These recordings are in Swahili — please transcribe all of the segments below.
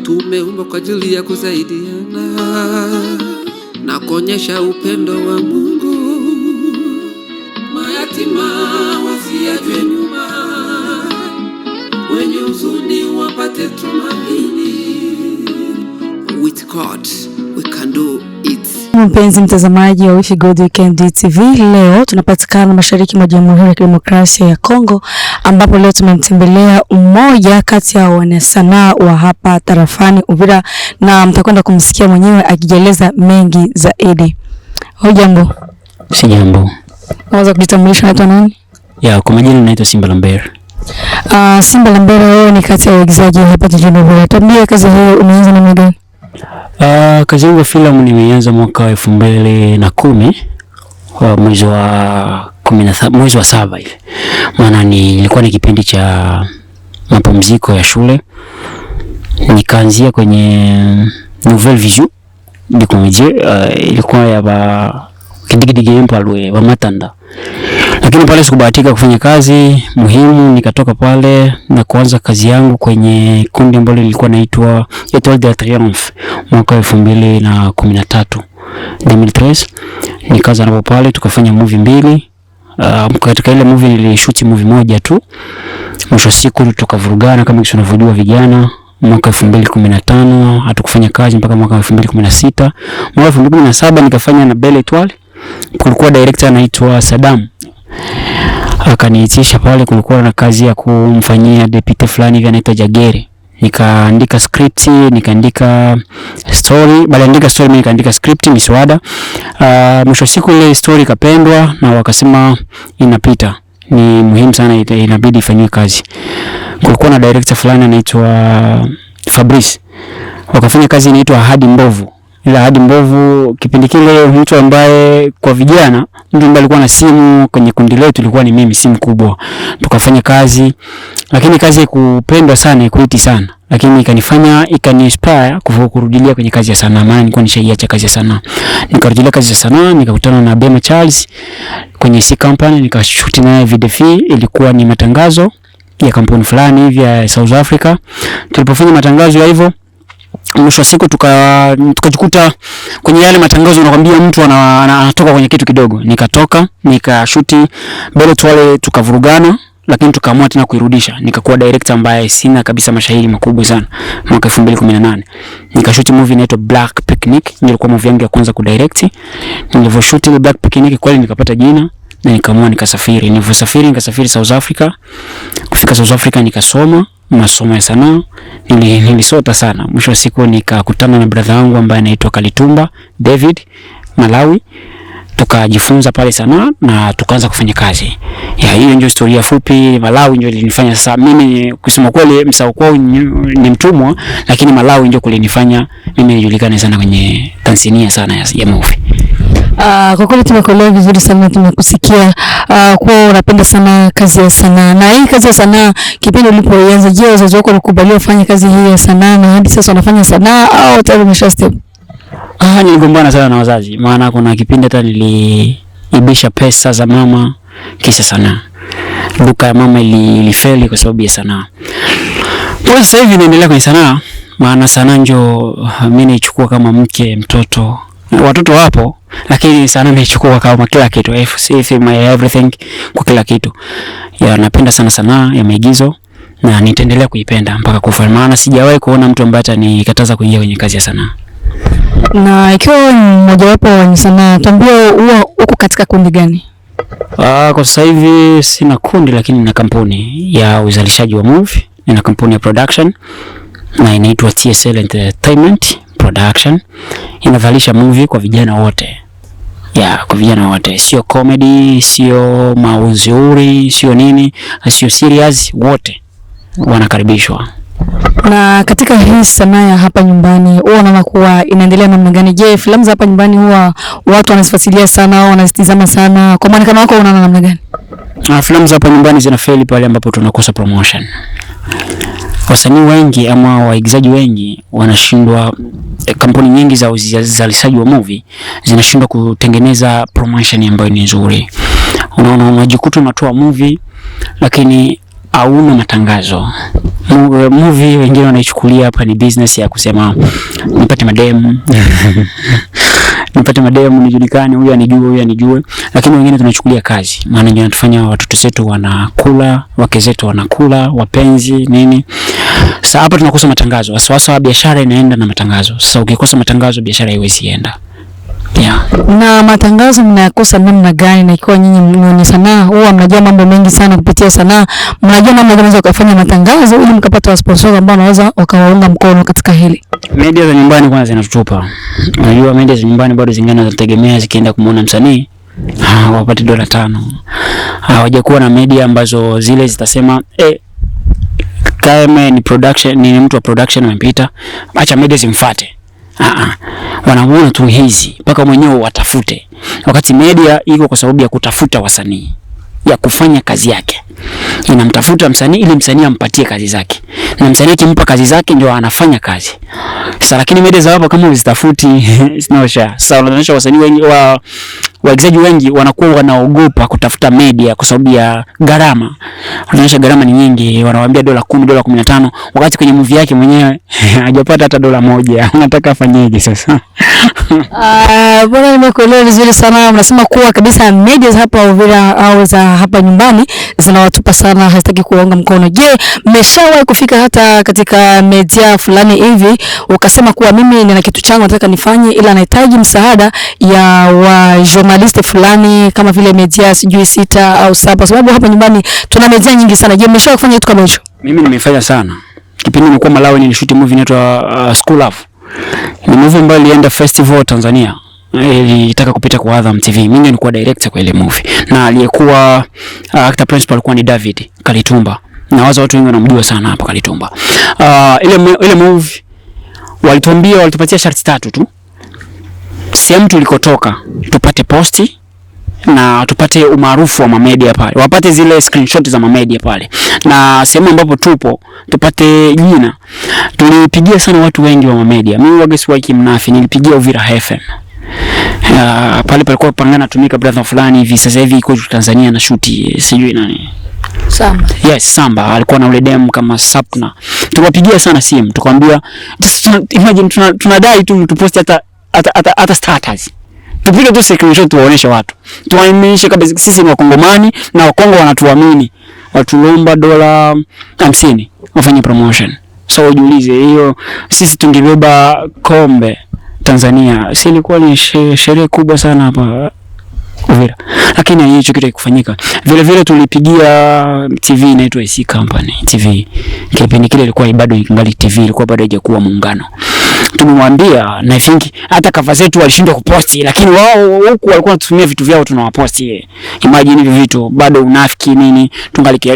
Tumeumbwa kwa ajili ya kusaidiana na kuonyesha upendo wa Mungu. Mayatima wasiachwe nyuma, wenye huzuni wapate tumaini. With God we can do it. Mpenzi mtazamaji wa Wifi God Weekend TV, leo tunapatikana mashariki mwa Jamhuri ya Kidemokrasia ya Kongo, ambapo leo tumemtembelea mmoja kati ya wanasanaa wa hapa tarafani Uvira, na mtakwenda kumsikia mwenyewe akijeleza mengi zaidi. Hujambo? Si jambo. Unaweza kujitambulisha, unaitwa nani? Kwa majina naitwa Simba Lambert. Simba Lambert, wewe ni kati ya waigizaji hapa jijini Uvira. Tuambie, kazi hiyo umeanza namna gani? Kazi yangu ya filamu nimeanza mwaka 2010 mwezi wa 7 hivi. Maana nilikuwa ni kipindi cha mapumziko ya shule. Nikaanzia kwenye Nouvelle Vision de comédie, ilikuwa ya ba kidigidigi mpalwe wa Matanda. Lakini pale sikubahatika kufanya kazi muhimu, nikatoka pale na kuanza kazi yangu kwenye kundi ambalo lilikuwa naitwa Etoile de Triomphe mwaka 2013. Nikaanza napo pale, tukafanya movie mbili. Katika ile movie nilishoot movie moja tu. Mwisho siku tukavurugana kama tunavyojua vijana. Mwaka 2015 hatukufanya kazi mpaka mwaka 2016. Mwaka 2017 nikafanya na Belle Etoile. Kulikuwa director anaitwa Saddam, akaniitisha pale. Kulikuwa na kazi ya kumfanyia deputy fulani hivi anaitwa Jagere. Nikaandika script, nikaandika story, baada andika story mimi nikaandika script miswada. Mwisho siku ile story ikapendwa na wakasema inapita, ni muhimu sana, inabidi ifanywe kazi. Kulikuwa na director fulani anaitwa Fabrice, wakafanya kazi inaitwa Ahadi Mbovu. Ila Ahadi Mbovu kipindi kile, mtu ambaye kwa vijana, mtu ambaye alikuwa na simu kwenye kundi letu ilikuwa ni mimi, simu kubwa. Tukafanya kazi, lakini kazi haikupendwa sana, ikuiti sana, lakini ikani-inspire kurudilia kwenye kazi ya sanaa. Maana nilikuwa nishaiacha kazi ya sanaa, nikarudilia kazi ya sanaa. Nikakutana na Bema Charles kwenye C Company, nikashoot naye video. Ilikuwa ni matangazo ya kampuni fulani hivi ya South Africa. Tulipofanya matangazo ya hivyo, mwisho wa siku tukajikuta kwenye yale matangazo unakwambia mtu anatoka kwenye kitu kidogo. Nikatoka, nikashuti Belle Etoile, tukavurugana, lakini tukaamua tena kuirudisha. Nikakuwa director ambaye sina kabisa mashahidi makubwa sana. Mwaka 2018 nikashuti movie inaitwa Black Picnic. Nilikuwa movie yangu ya kwanza kudirect. Nilivyoshuti Black Picnic kweli nikapata jina na nikaamua nikasafiri. Nikasafiri South Africa. Kufika South Africa nikasoma masomo ya sanaa. Nilisota sana. Mwisho wa siku nikakutana na brother wangu ambaye anaitwa Kalitumba David, Malawi. Tukajifunza pale sanaa na tukaanza kufanya kazi. Hiyo ndio historia fupi. Malawi ndio ilinifanya sasa mimi, kusema kweli, msao kwao ni mtumwa, lakini Malawi ndio kulinifanya mimi nijulikane sana kwenye Tanzania sana ya movie. Kwa kweli tumekuelewa vizuri sana, tumekusikia kwa unapenda sana kazi ya sanaa. Na hii kazi ya sanaa kipindi ulipoanza, je, wazazi wako walikubali ufanye kazi hii ya sanaa na hadi sasa unafanya sanaa au tayari umesha step? Niligombana sana na wazazi, maana kuna kipindi hata niliibisha pesa za mama kisa sanaa. Duka ya mama ilifeli kwa sababu ya sanaa. Kwa sasa hivi naendelea kwenye sanaa, maana sanaa ndio mimi naichukua kama mke, mtoto. Watoto wapo, lakini sanaa naichukua kama kila kitu, my everything, kwa kila kitu. Napenda sana sanaa ya maigizo na nitaendelea kuipenda mpaka kufa, maana sijawahi kuona mtu ambaye atanikataza kuingia kwenye kazi ya sanaa. Na ikiwa mmoja wapo wa sanaa, tuambie huwa uko katika kundi gani? Kwa sasa hivi sina kundi, lakini nina kampuni ya uzalishaji wa movie, nina kampuni ya production na inaitwa TSL Entertainment Production. Inazalisha movie kwa vijana wote. Kwa vijana wote, sio comedy, sio mauzuri, sio nini, sio serious, wote wanakaribishwa. Na katika hii sanaa ya hapa nyumbani, huwa unaona kuwa inaendelea namna gani? Je, filamu za hapa nyumbani huwa watu wanazifuatilia sana au wanazitazama sana? Kwa maana kama wako unaona namna gani? Filamu za hapa nyumbani zinafeli pale ambapo tunakosa promotion. wasanii wengi ama waigizaji wengi wanashindwa, kampuni nyingi za uzalishaji wa movie zinashindwa kutengeneza promotion ambayo ni nzuri. Unajikuta unatoa movie lakini hauna matangazo. Movie wengine wanaichukulia hapa ni business ya kusema nipate mademu nipate mademu nijulikane, huyu anijue, lakini wengine tunachukulia kazi, maana ndio inatufanya watoto zetu wanakula, wake zetu wanakula, wapenzi nini. Sasa hapa tunakosa matangazo. Sasa biashara inaenda na matangazo. Sasa ukikosa matangazo biashara haiwezi enda. Yeah. Na matangazo mnayakosa namna gani? Na ikiwa nyinyi mwenye sanaa huwa mnajua mambo mengi sana kupitia sanaa, mnajua namna gani za kufanya matangazo ili mkapata wasponsor ambao wanaweza wakawaunga mkono katika hili? Media za nyumbani kwanza zinatutupa. Unajua media za nyumbani bado zingine zinategemea zikienda kumuona msanii wapate $5. Hawajakuwa na media ambazo zile zitasema kama ni production, ni mtu wa production amepita, acha media zimfuate. Wanamuona tu hizi mpaka mwenyewe watafute, wakati media iko kwa sababu ya kutafuta wasanii, ya kufanya kazi yake. Inamtafuta msanii ili msanii ampatie kazi zake, na msanii akimpa kazi zake ndio anafanya kazi. Sasa lakini media za hapa kama uzitafuti sinaosha. Sasa unaonyesha wasanii wengi waigizaji wengi wanakuwa wanaogopa kutafuta media kwa sababu ya gharama. Unaonyesha gharama ni nyingi, wanawaambia $10, $15, wakati kwenye movie yake mwenyewe hajapata hata $1. Anataka afanyeje sasa? Bwana, nimekuelewa vizuri sana. Mnasema kuwa kabisa media hapa Uvira au za hapa nyumbani zinawatupa sana, hazitaki kuunga mkono. Je, mmeshawahi kufika hata katika media fulani hivi ukasema kuwa mimi nina kitu changu nataka nifanye, ila nahitaji msaada ya wa journalist fulani kama vile media sijui 6 au 7, kwa sababu hapa nyumbani tuna media nyingi sana. Je, mmeshawahi kufanya kitu kama hicho? Mimi nimefanya sana. Kipindi nilikuwa Malawi nilishoot movie inaitwa School Love. Ni movie ambayo ilienda festival Tanzania. Ilitaka kupita kwa Azam TV. Mimi nilikuwa director kwa ile movie. Na aliyekuwa actor principal alikuwa ni David Kalitumba. Na watu wengi wanamjua sana hapa Kalitumba. Ile movie walitupatia sharti 3 tu. Sehemu tulikotoka tupate posti na tupate umaarufu wa mamedia pale, wapate zile screenshot za mamedia pale, na sehemu ambapo tupo tupate jina. Tulipigia sana watu wengi wa mamedia. Mimi wagesi waki mnafi nilipigia Uvira FM. Pale palikuwa pangana tumika brother fulani hivi sasa hivi iko Tanzania na shoot sijui nani. Samba. Yes, Samba alikuwa na ule dem kama Sapna. Tukapigia sana simu tukamwambia imagine tunadai tu tuposti hata status. Tupige tu screenshot tuwaoneshe watu. Tuwaaminishe kabisa sisi ni Wakongomani na Wakongo wanatuamini. Watulomba $50 wafanye promotion. So ujiulize hiyo sisi tungebeba kombe Tanzania. Si ilikuwa ni sherehe kubwa sana hapa Uvira. Lakini hicho kitu kikufanyika. Vile vile tulipigia TV inaitwa IC Company TV. Kipindi kile ilikuwa bado ingali TV, ilikuwa bado haijakuwa muungano. Tumemwambia na I think hata cover zetu walishindwa kuposti, lakini wao huku walikuwa wanatumia vitu vyao tunawaposti. Imagine hivi vitu bado unafiki nini,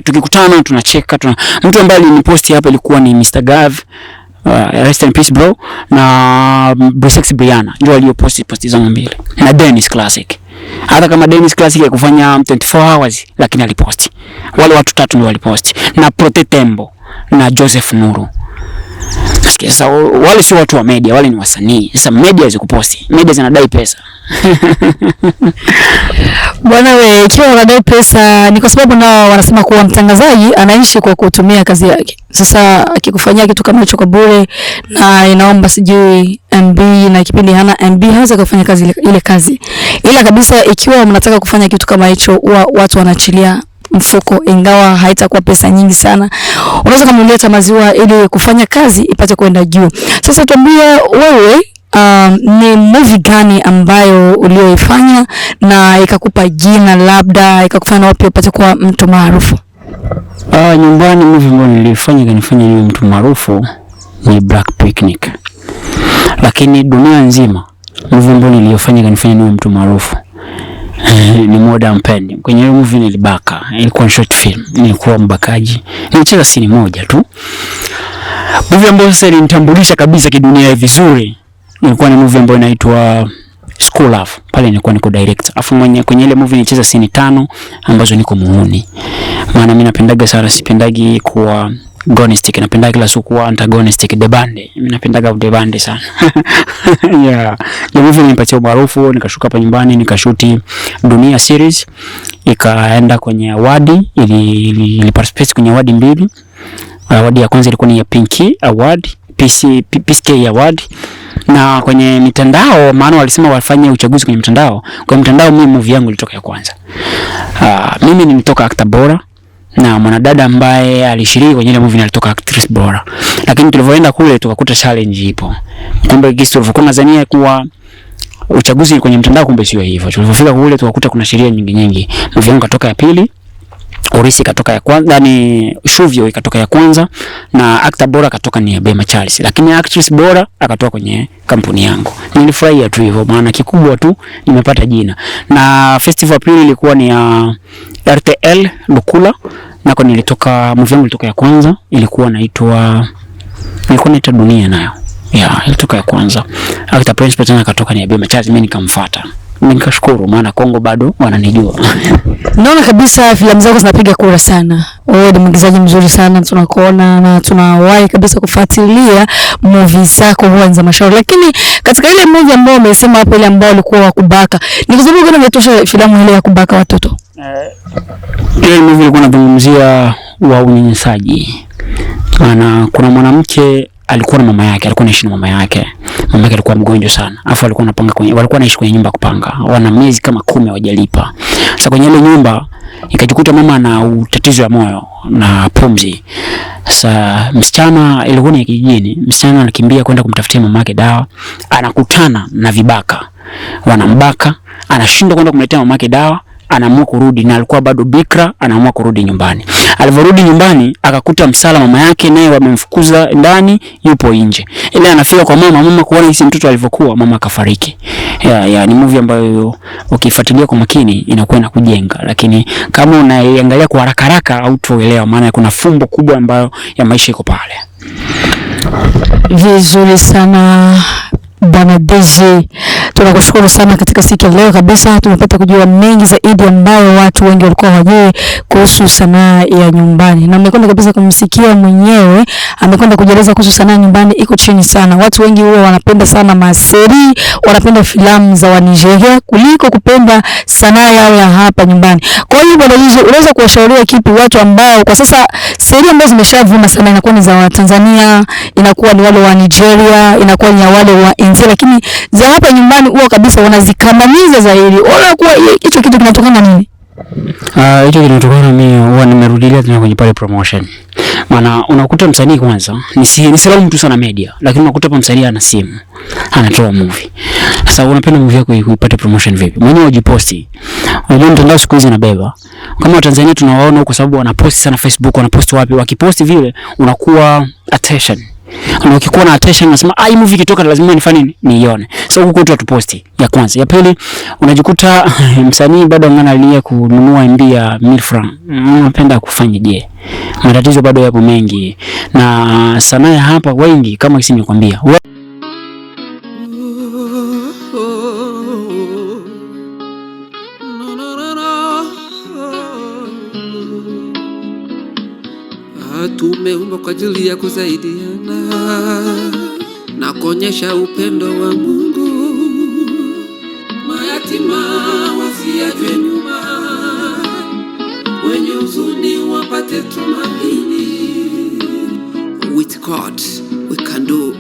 tukikutana tunacheka mtu ambaye aliniposti hapa ilikuwa ni Mr. Gav, rest in peace bro, na Brisex Briana ndio walioposti zangu mbili, na Dennis Classic. Hata kama Dennis Classic ya kufanya 24 hours lakini aliposti. Wale watu 3 ndio waliposti, na Protetembo na Joseph Nuru. Sasa wale si watu wa media, wale ni wasanii. Sasa media zikuposti, media zinadai pesa. Bwana wewe, ikiwa wanadai pesa ni kwa sababu nao wanasema kuwa mtangazaji anaishi kwa kutumia kazi yake. Sasa akikufanyia kitu kama hicho kwa bure na inaomba sijui MB na kipindi hana MB haweza kufanya kazi ile kazi. Ila kabisa ikiwa mnataka kufanya kitu kama hicho watu wanaachilia mfuko, ingawa haitakuwa pesa nyingi sana. Unaweza kumleta maziwa ili kufanya kazi ipate kwenda juu. Sasa tuambie wewe, ni movie gani ambayo ulioifanya na ikakupa jina, labda ikakufanya wapi upate kuwa mtu maarufu? Nyumbani movie ambayo nilifanya ikanifanya niwe mtu maarufu ni Black Picnic. Lakini dunia nzima movie ambayo nilifanya ikanifanya niwe mtu maarufu ni Modern Pen. Kwenye hiyo movie nilibaka, ilikuwa short film, nilikuwa mbakaji, nilicheza scene moja tu. Movie ambayo sasa ilinitambulisha kabisa kidunia vizuri ilikuwa ni movie ambayo inaitwa School Love. Pale nilikuwa niko director, afu kwenye ile movie nilicheza scene 5 ambazo niko muuni. Maana mimi napendaga sana, sipendagi kuwa agonistic, napenda kila siku kuwa antagonistic, debande. Mimi napendaga debande sana. Yeah. Ya movie ilinipatia umaarufu, nikashuka hapa nyumbani nikashuti Dunia series, ikaenda kwenye award, ili participate kwenye award mbili. Award ya kwanza ilikuwa ni ya Pinky Award, PSK Award. Na kwenye mitandao, maana walisema wafanye uchaguzi kwenye mitandao. Kwa mitandao mimi movie yangu ilitoka ya kwanza. Mimi nilitoka actor bora, na mwanadada ambaye alishiriki kwenye ile movie alitoka actress bora. Lakini tulivyoenda kule tukakuta challenge ipo. Kumbe gisi tulivyokuwa nadhania kuwa uchaguzi kwenye mtandao, kumbe sio hivyo. Tulipofika kule tukakuta kuna sheria nyingi. Movie yangu katoka ya pili, Orisi katoka ya kwanza, ni Shuvio ikatoka ya kwanza, na actor bora katoka ni Bema Charles, lakini actress bora akatoka kwenye kampuni yangu. Nilifurahia tu hivyo, maana kikubwa tu nimepata jina. Na festival pili ilikuwa ni ya RTL Lukula, nako nilitoka, movie yangu ilitoka ya kwanza, ilikuwa inaitwa Dunia nayo. Yeah, ilitoka ya kwanza. Actor principal tena katoka ni Bema Charles, mimi nikamfuata. Nikashukuru, maana Kongo bado wananijua. Naona kabisa filamu zako zinapiga kura sana. Wewe ni mwigizaji mzuri sana, tunakuona na tunawahi kabisa kufuatilia movie zako huwa za mashauri. Lakini katika ile movie ambayo umesema hapo, ile ambayo ulikuwa wa kubaka, ni kwa sababu gani umetosha filamu ile ya kubaka watoto? Ile movie ilikuwa inazungumzia wa unyanyasaji. Maana kuna mwanamke alikuwa na mama yake, alikuwa anaishi na mama yake. Mama yake alikuwa mgonjwa sana. Alafu alikuwa anapanga walikuwa anaishi kwenye nyumba kupanga. Wana miezi kama 10 hawajalipa. Sasa kwenye ile nyumba ikajikuta mama ana utatizo wa moyo na pumzi. Sasa msichana, ilikuwa ni kijijini, msichana anakimbia kwenda kumtafutia mama yake dawa, anakutana na vibaka. Wanambaka, anashindwa kwenda kumletea mama yake dawa, anaamua kurudi, na alikuwa bado bikra, anaamua kurudi nyumbani. Alivyorudi nyumbani akakuta msala mama yake naye wamemfukuza ndani, yupo nje. Ile anafika kwa mama kuona hisi mtoto alivyokuwa, mama akafariki. Ni movie ambayo ukifuatilia kwa makini inakuwa inakujenga, lakini kama unaiangalia kwa haraka hautoelewa, maana kuna fumbo kubwa ambayo ya maisha iko pale. Vizuri sana Bwana DJ, tunakushukuru sana. Katika siku leo kabisa tumepata kujua mengi zaidi ambayo watu wengi walikuwa hawajui kuhusu sanaa ya nyumbani, na mmekwenda kabisa kumsikia mwenyewe amekwenda kujeleza kuhusu sanaa ya nyumbani iko chini sana. Watu wengi huwa wanapenda sana maseri, wanapenda filamu za wa Nigeria kuliko kupenda sanaa yao ya hapa nyumbani. Kwa hiyo Bwana DJ, unaweza kuwashauria kipi watu ambao kwa sasa seri ambazo zimeshavuma sana inakuwa ni za Tanzania, inakuwa ni wale wa Nigeria, inakuwa ni wale wa nje, lakini za hapa nyumbani huwa kabisa wanazikandamiza zaidi. Unakuwa hicho kitu kinatokana nini? Hicho kinatokana mimi huwa nimerudilia tena kwenye pale promotion. Maana unakuta msanii kwanza, nisilaumu mtu sana media, lakini unakuta hapa msanii ana simu, anatoa movie. Sasa unapenda movie yako ipate promotion vipi? Mwenyewe ujiposti. Unajua mtandao siku hizi inabeba. Kama Watanzania tunawaona kwa sababu wanaposti sana Facebook, wanaposti wapi? Wakiposti vile unakuwa attention. Na ukikuwa na attention unasema hii movie ikitoka lazima nifanye nini? Niione. So huko kwetu tuposti. Ya kwanza. Ya pili unajikuta msanii bado anaangalia kununua MB ya 1000 francs. Unapenda kufanya je? Matatizo bado yapo mengi. Na sanaa ya hapa wengi kama kisi nikwambia. Tumeumbwa kwa ajili ya kusaidiana na kuonyesha upendo wa Mungu. Mayatima wasiachwe nyuma, wenye huzuni wapate tumaini. With God we can do